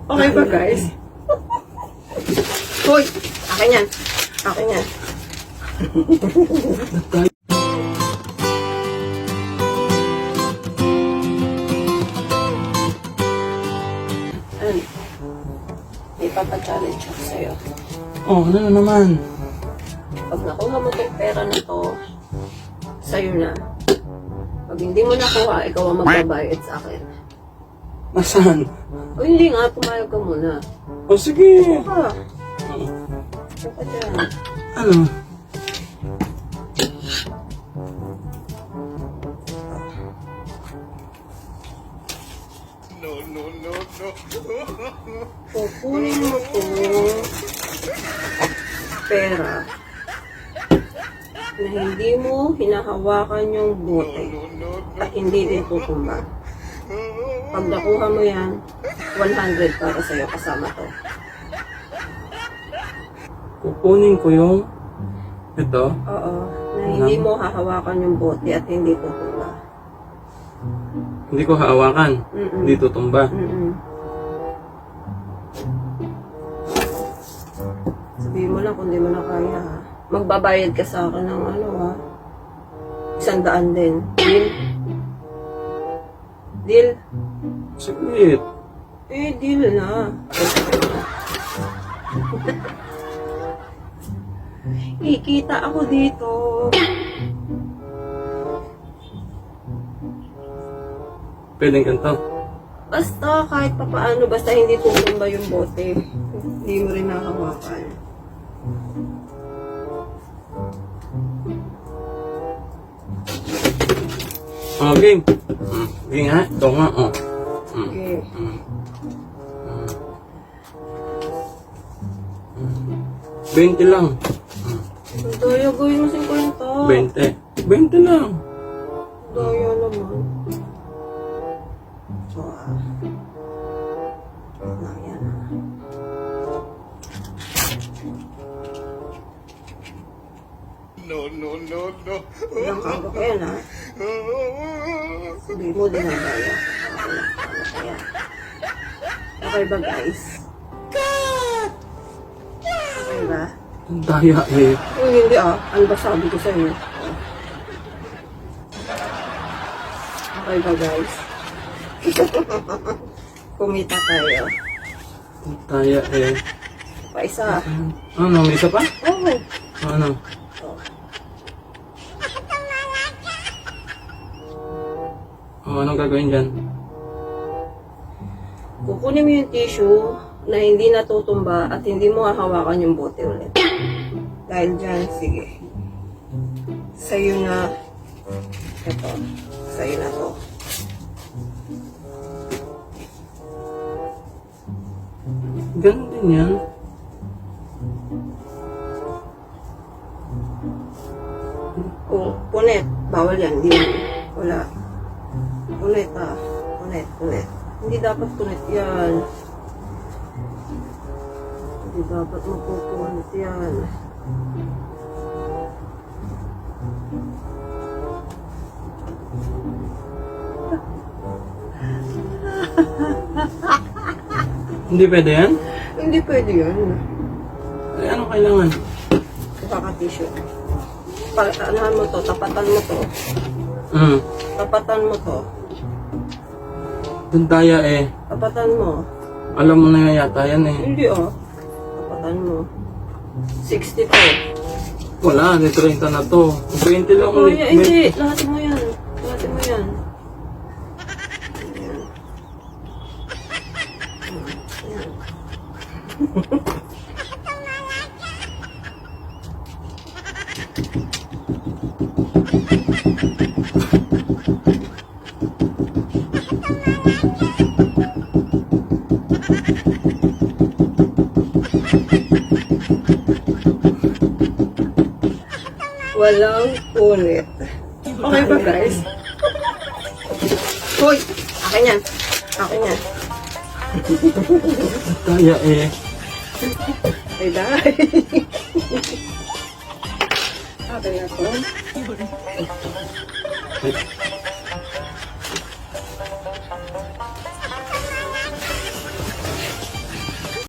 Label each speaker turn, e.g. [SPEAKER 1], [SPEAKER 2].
[SPEAKER 1] Okay ba, guys? Hoy! Akin yan. Akin yan. Ano? May papachallenge ako sa'yo.
[SPEAKER 2] Oh, ano na naman?
[SPEAKER 1] Pag nakuha mo itong pera na to, sa'yo na. Pag hindi mo nakuha, ikaw ang magbabayad sa akin.
[SPEAKER 2] Nasaan?
[SPEAKER 1] O hindi nga, pumayag ka muna.
[SPEAKER 2] Oh, sige.
[SPEAKER 1] Ha? Ano ka dyan?
[SPEAKER 2] Ano?
[SPEAKER 1] Kukunin mo to pera na hindi mo hinahawakan yung bote at hindi din tutumba. Pag nakuha mo yan, 100 para sa'yo kasama to.
[SPEAKER 2] Kukunin ko yung ito.
[SPEAKER 1] Oo, na hindi mo hahawakan yung bote at hindi tutumba.
[SPEAKER 2] Hindi ko hawakan. Hindi tutumba.
[SPEAKER 1] Sabihin mo lang kung di mo na kaya, ha? Magbabayad ka sa akin ng ano, ha? 100 din. Deal? Deal?
[SPEAKER 2] Saglit.
[SPEAKER 1] Eh, deal na. Kikita ako dito.
[SPEAKER 2] Pwedeng ganito.
[SPEAKER 1] Basta kahit papaano, basta hindi tutumba yung bote. Hindi mo rin nakawakan.
[SPEAKER 2] Oh, game. Game nga. Ito nga. Oh.
[SPEAKER 1] Okay.
[SPEAKER 2] 20 lang.
[SPEAKER 1] Ang daya gawin mo 50.
[SPEAKER 2] 20. 20 lang.
[SPEAKER 1] Daya naman. Ayan.
[SPEAKER 3] No.
[SPEAKER 1] Ilang kago ko yan, ha? Sabi mo, dinadaya. Ayan. Okay ba, guys? Okay ba?
[SPEAKER 2] Ang daya eh.
[SPEAKER 1] Kung hindi, ano ba sabi ko sa'yo? Okay ba, guys? Kumita tayo.
[SPEAKER 2] Ang daya eh.
[SPEAKER 1] Pa isa.
[SPEAKER 2] Ano? May isa pa?
[SPEAKER 1] Oo.
[SPEAKER 2] Ano? Oh, anong gagawin dyan?
[SPEAKER 1] Kukunin mo yung tissue na hindi natutumba at hindi mo hahawakan yung bote ulit. Dahil dyan, sige. Sa'yo na. Ito. Sa'yo na to.
[SPEAKER 2] Ganun din yan.
[SPEAKER 1] Kung punit, bawal yan. Hindi mo. Wala. Punit, Punit. Hindi dapat punit yan. Hindi dapat mapupunit yan.
[SPEAKER 2] Hindi pwede yan?
[SPEAKER 1] Hindi pwede yan.
[SPEAKER 2] Eh, anong kailangan?
[SPEAKER 1] Kaka-tissue. Anahan mo to, tapatan mo to. Tapatan mo to.
[SPEAKER 2] Ang daya eh.
[SPEAKER 1] Tapatan mo.
[SPEAKER 2] Alam mo na yata yan eh.
[SPEAKER 1] Hindi Tapatan mo. 60
[SPEAKER 2] Wala, may 30 na to. 20 lang ulit.
[SPEAKER 1] Hindi, lahat mo yan. Lahat mo yan. Walang punit. Okay ba, guys? Hoy! Akin yan. Akin yan.
[SPEAKER 2] Daya eh.
[SPEAKER 1] Ay, dahil. Akin na to.